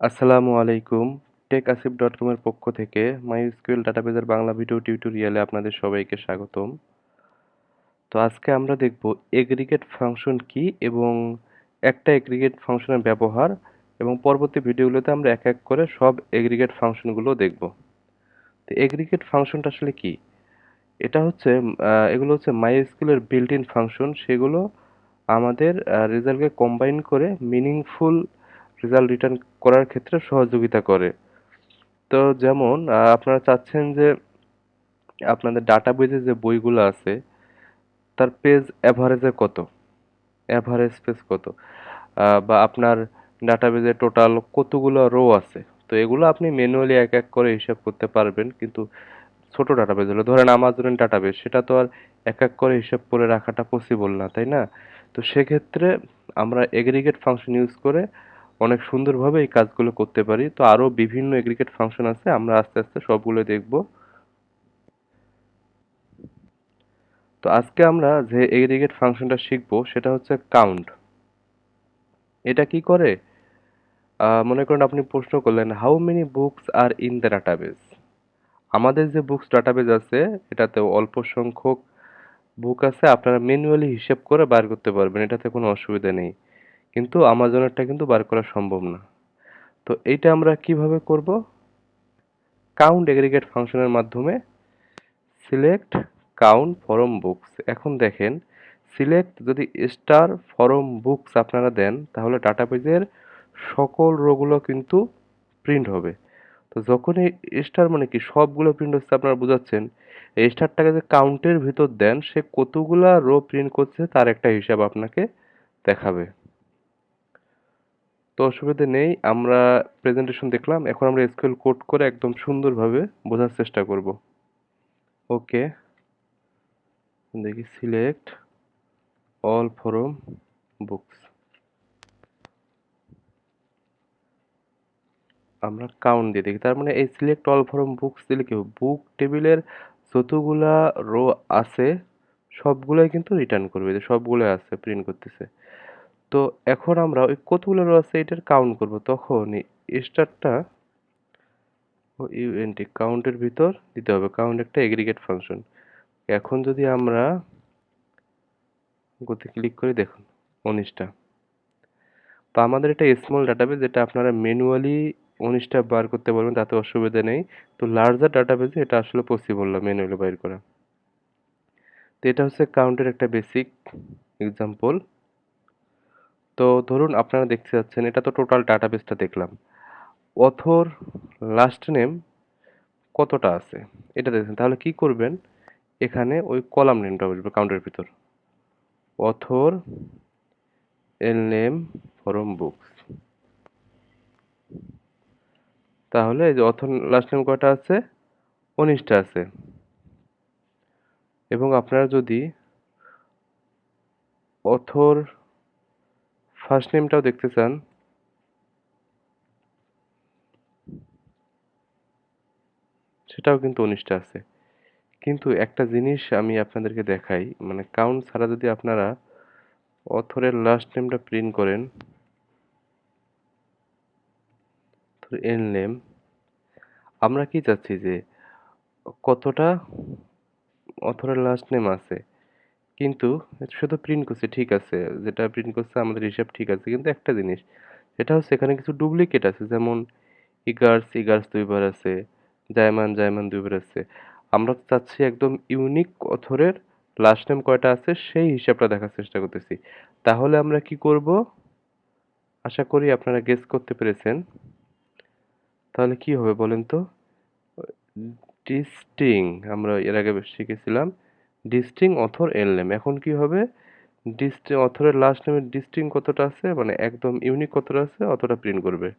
আসসালামু আলাইকুম। টেকআসিফ.com এর পক্ষ থেকে mysql ডাটাবেজের বাংলা ভিডিও টিউটোরিয়ালে আপনাদের সবাইকে স্বাগতম। তো আজকে আমরা দেখব এগ্রিগেট ফাংশন কি এবং একটা এগ্রিগেট ফাংশনের ব্যবহার, এবং পরবর্তী ভিডিওগুলোতে আমরা এক এক করে সব এগ্রিগেট ফাংশনগুলো দেখব। তো এগ্রিগেট ফাংশনটা আসলে কি? এটা হচ্ছে এগুলো হচ্ছে mysql এর বিল্ট ইন ফাংশন। সেগুলো আমাদের রেজাল্টকে কম্বাইন করে মিনিংফুল রেজাল্ট রিটার্ন করার ক্ষেত্রে সহযোগিতা করে। তো যেমন আপনারা চাচ্ছেন যে আপনাদের ডাটাবেজে যে বইগুলো আছে তার পেজ অ্যাভারেজে কত, অ্যাভারেজ পেজ কত, বা আপনার ডাটাবেজে টোটাল কতগুলো রো আছে। তো এগুলো আপনি ম্যানুয়ালি এক এক করে হিসাব করতে পারবেন, কিন্তু ছোট ডাটাবেজ হলো, ধরেন আমাজনের ডাটাবেজ, সেটা তো আর এক এক করে হিসাব করে রাখাটা পসিবল না, তাই না? তো সেক্ষেত্রে আমরা এগ্রিগেট ফাংশন ইউজ করে অনেক সুন্দরভাবে এই কাজগুলো করতে পারি। তো আরও বিভিন্ন এগ্রিগেট ফাংশন আছে, আমরা আস্তে আস্তে সবগুলো দেখব। তো আজকে আমরা যে এগ্রিগেট ফাংশনটা শিখব সেটা হচ্ছে কাউন্ট। এটা কি করে? মনে করেন আপনি প্রশ্ন করলেন, how many books are in the database. আমাদের যে বুকস ডাটাবেজ আছে এটাতে অল্প সংখ্যক বুক আছে, আপনারা ম্যানুয়ালি হিসেব করে বার করতে পারবেন, এটাতে কোনো অসুবিধা নেই। কিন্তু আমাজনেরটা কিন্তু বার করা সম্ভব না। তো এইটা আমরা কিভাবে করব? কাউন্ট এগ্রিগেট ফাংশনের মাধ্যমে। Select count form books. এখন দেখেন, সিলেক্ট যদি স্টার ফরম বুকস আপনারা দেন তাহলে ডাটাবেজের সকল রোগুলো কিন্তু প্রিন্ট হবে। তো যখনই স্টার মানে কি সবগুলো প্রিন্ট হচ্ছে আপনারা বুঝাচ্ছেন, এই স্টারটাকে যে কাউন্টের ভিতর দেন সে কতগুলা রো প্রিন্ট করছে তার একটা হিসাব আপনাকে দেখাবে। তো অসুবিধা নেই, আমরা প্রেজেন্টেশন দেখলাম, এখন আমরা এসকিউএল কোড করে একদম সুন্দরভাবে বোঝার চেষ্টা করব। ওকে, দেখি সিলেক্ট অল ফরম বুকস, আমরা কাউন্ট দিয়ে দেখি। তার মানে এই সিলেক্ট অল ফরম বুকস দিলে কি হবে, বুক টেবিলের যতগুলা রো আছে সবগুলাই কিন্তু রিটার্ন করবে, যে সবগুলো আছে প্রিন্ট করতেছে। তো এখন আমরা ওই কতগুলো রো আছে এটার কাউন্ট করব, তখন এই স্টারটা ও ইউএনটি কাউন্টের ভিতর দিতে হবে। কাউন্ট একটা এগ্রিগেট ফাংশন। এখন যদি আমরা গতি ক্লিক করে দেখুন 19টা। তো আমাদের এটা স্মল ডাটাবেজ, যেটা আপনারা ম্যানুয়ালি 19টা বার করতে পারবেন, তাতে অসুবিধা নেই। তো লার্জার ডাটাবেজে এটা আসলে পসিবল না ম্যানুয়ালি বাইর করা। তো এটা হচ্ছে কাউন্টের একটা বেসিক এক্সাম্পল। তো ধরুন আপনারা দেখতে যাচ্ছেন, এটা তো টোটাল ডাটাবেসটা দেখলাম। অথর লাস্ট নেম কতটা আছে এটা দেখছেন, তাহলে কি করবেন, এখানে ওই কলাম নেমটা বসবে কাউন্টের ভিতর, author L name from books. তাহলে এই যে অথর লাস্ট নেম কয়টা আছে, 19টা আছে। এবং আপনারা যদি অথর ফার্স্ট নেমটাও দেখতে চান, সেটাও কিন্তু 19টা আছে। কিন্তু একটা জিনিস আমি আপনাদেরকে দেখাই, মানে কাউন্ট ছাড়া যদি আপনারা অথরের লাস্ট নেমটা প্রিন্ট করেন, এল নেম, আমরা কি চাচ্ছি যে কতটা অথরের লাস্ট নেম আছে। কিন্তু এটা শুধু প্রিন্ট করছে, ঠিক আছে, যেটা প্রিন্ট করছে আমাদের হিসাব ঠিক আছে, কিন্তু একটা জিনিস সেটা হচ্ছে এখানে কিছু ডুপ্লিকেট আছে, যেমন ইগার্স ইগার্স দুইবার আছে, জায়মান জায়মান দুইবার আছে। আমরা তো চাচ্ছি একদম ইউনিক অথরের লাস্ট নেম কয়টা আছে সেই হিসাবটা দেখার চেষ্টা করতেছি। তাহলে আমরা কি করব, আশা করি আপনারা গেস করতে পেরেছেন। তাহলে কি হবে বলেন তো, ডিস্টিং, আমরা এর আগে শিখেছিলাম ডিস্টিং অথর এল নেম। এখন কি হবে, ডিস্টিং অথরের লাস্ট নেমের ডিস্টিং কতটা আছে, মানে একদম ইউনিক কতটা আছে অতটা প্রিন্ট করবে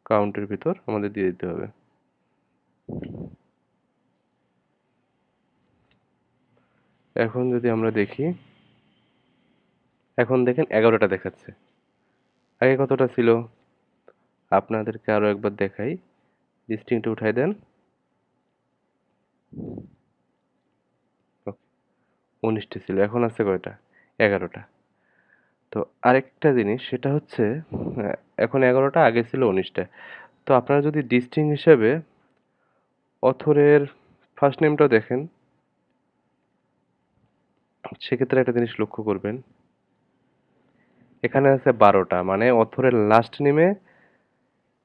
কাউন্টের ভিতর আমাদের দিয়ে দিতে হবে। এখন যদি আমরা দেখি, এখন দেখেন 11টা দেখাচ্ছে, আগে কতটা ছিল, আপনাদেরকে আরো একবার দেখাই, ডিস্টিংটা উঠাই দেন, 19টা ছিল, এখন আছে কয়টা, 11টা। তো আরেকটা জিনিস সেটা হচ্ছে এখন 11টা আগে ছিল 19টা। তো আপনারা যদি ডিস্টিং হিসেবে অথরের ফার্স্ট নেমটাও দেখেন, সেক্ষেত্রে একটা জিনিস লক্ষ্য করবেন। এখানে আছে 12টা, মানে অথরের লাস্ট নেমে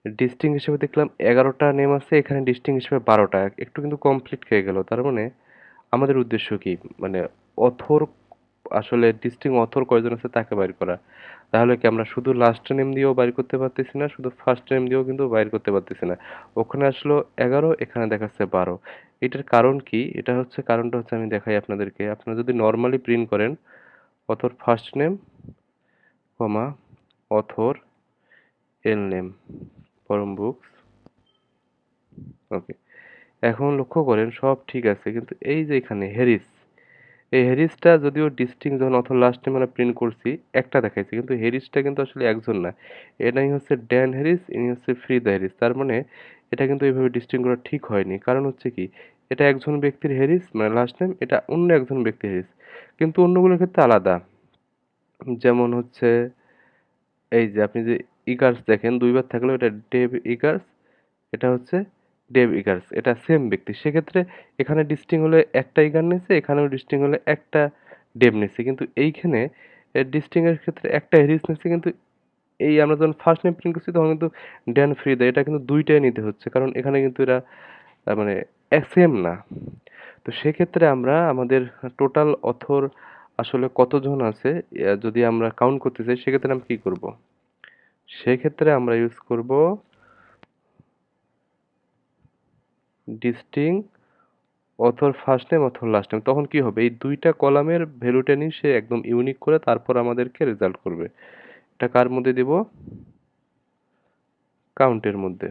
ডিস্টিং হিসেবে দেখলাম 11টা নেম আছে, এখানে ডিস্টিং হিসেবে 12টা। একটু কিন্তু কমপ্লিট খেয়ে গেল। তার মানে আমাদের উদ্দেশ্য কি? মানে অথর আসলে ডিস্টিং অথর কয়জন আছে তাকে বাইর করা। তাহলে কি আমরা শুধু লাস্ট নেম দিয়েও বাইর করতে পারতেছি না, শুধু ফার্স্ট নেম দিয়েও কিন্তু বাইর করতে পারতেছি না। ওখানে আসলো 11, এখানে দেখাচ্ছে 12। এটার কারণ কি? এটা হচ্ছে, কারণটা হচ্ছে আমি দেখাই আপনাদেরকে। আপনারা যদি নর্মালি প্রিন্ট করেন author first name, comma author L name, from books, okay. এখন লক্ষ্য করেন সব ঠিক আছে, কিন্তু এই যে এখানে হেরিস, এই হেরিসটা যদিও ডিস্টিং যখন অথর লাস্ট নেম আমরা প্রিন্ট করছি একটা দেখাইছে, কিন্তু হেরিসটা কিন্তু আসলে একজন না। এটাই হচ্ছে ড্যান হেরিস, ইনি হচ্ছে ফ্রিদা হেরিস। তার মানে এটা কিন্তু এইভাবে ডিস্টিং করা ঠিক হয়নি। কারণ হচ্ছে কি, এটা একজন ব্যক্তির হেরিস মানে লাস্ট নেম, এটা অন্য একজন ব্যক্তির হেরিস, কিন্তু অন্যগুলোর ক্ষেত্রে আলাদা। যেমন হচ্ছে এই যে আপনি যে ইগার্স দেখেন দুইবার থাকলেও এটা ডেভ ইগার্স, এটা হচ্ছে ডেভ ইগার্স, এটা সেম ব্যক্তি। সেক্ষেত্রে এখানে ডিস্টিং হলে একটা ইগার নিছে, এখানেও ডিস্টিং হলে একটা ডেভ নিছে, কিন্তু এইখানে ডিস্টিং এর ক্ষেত্রে একটা হেরিস নিছে, কিন্তু এই আমরা যখন ফার্স্ট নেম প্রিন্ট করছি তখন কিন্তু ড্যান ফ্রিদা, এটা কিন্তু দুইটাই নিতে হচ্ছে, কারণ এখানে কিন্তু এরা মানে সেম না। তো সেক্ষেত্রে আমরা আমাদের টোটাল অথর আসলে কতজন আছে যদি আমরা কাউন্ট করতে চাই, সেক্ষেত্রে আমরা কি করব? সেক্ষেত্রে আমরা ইউজ করব distinct author first name author last name. তখন কি হবে, এই দুইটা কলামের ভ্যালুটা নিয়ে সে একদম ইউনিক করে তারপর আমাদেরকে রেজাল্ট করবে। এটা কার মধ্যে দিব? কাউন্টের মধ্যে।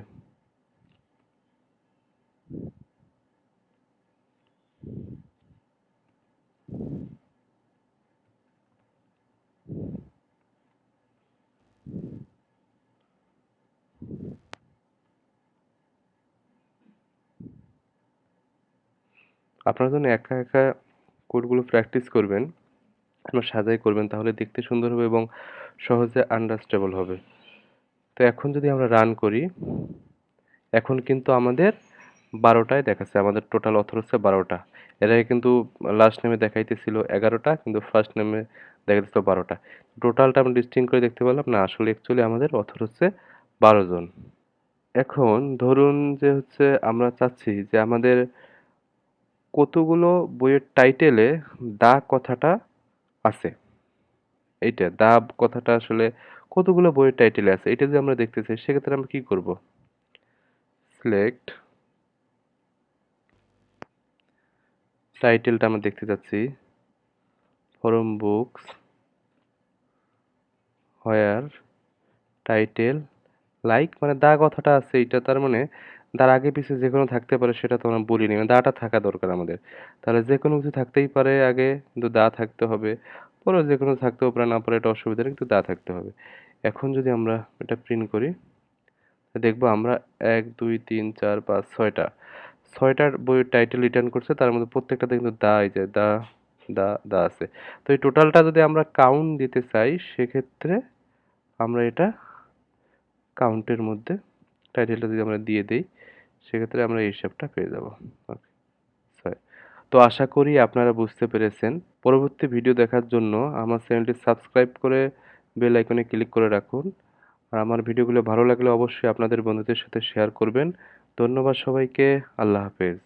আপনারা যখন একা একা কোডগুলো প্র্যাকটিস করবেন, আপনার সাজাই করবেন, তাহলে দেখতে সুন্দর হবে এবং সহজে আন্ডারস্ট্যাবল হবে। তো এখন যদি আমরা রান করি, এখন কিন্তু আমাদের 12টায় দেখাচ্ছে, আমাদের টোটাল অথর হচ্ছে 12টা। এর আগে কিন্তু লাস্ট নেমে দেখাইতেছিল 11টা, কিন্তু ফার্স্ট নেমে দেখাইতেছিল 12টা। টোটালটা আমরা ডিস্টিংক্ট করে দেখতে পেলাম না, আসলে অ্যাকচুয়ালি আমাদের অথর হচ্ছে 12 জন। এখন ধরুন যে হচ্ছে আমরা চাচ্ছি যে আমাদের কতগুলো বইয়ের টাইটেলে দা কথাটা আছে। এইটা দা কথাটা আসলে কতগুলো বইয়ের টাইটেলে আছে, এটা যদি আমরা দেখতে চাই, সেক্ষেত্রে আমরা কি করব? সিলেক্ট টাইটেলটা আমরা দেখতে চাচ্ছি, ফরম বুকস হোয়ার টাইটেল লাইক, মানে দা কথাটা আছে এইটা, তার মানে তার আগে পিছে যে কোনো থাকতে পারে, সেটা তো আমরা বলিনি, মানে দাটা থাকা দরকার আমাদের। তাহলে যে কোনো কিছু থাকতেই পারে আগে, কিন্তু দা থাকতে হবে। পরেও যে কোনো থাকতেও পারে, না পারে এটা অসুবিধা নেই, কিন্তু দা থাকতে হবে। এখন যদি আমরা এটা প্রিন্ট করি, দেখবো আমরা 1 2 3 4 5 6টা, 6টার বইয়ের টাইটেল রিটার্ন করছে, তার মধ্যে প্রত্যেকটাতে কিন্তু দা, এই যে দা, দা, দা আছে। তো এই টোটালটা যদি আমরা কাউন্ট দিতে চাই, সেক্ষেত্রে আমরা এটা কাউন্টের মধ্যে টাইটেলটা যদি আমরা দিয়ে দেই, সেক্ষেত্রে আমরা এই হিসাবটা পেয়ে যাব। ওকে, সরি। তো আশা করি আপনারা বুঝতে পেরেছেন। পরবর্তী ভিডিও দেখার জন্য আমার চ্যানেলটি সাবস্ক্রাইব করে বেল আইকনে ক্লিক করে রাখুন। আর আমার ভিডিওগুলো ভালো লাগলে অবশ্যই আপনাদের বন্ধুদের সাথে শেয়ার করবেন। ধন্যবাদ সবাইকে। আল্লাহ হাফেজ।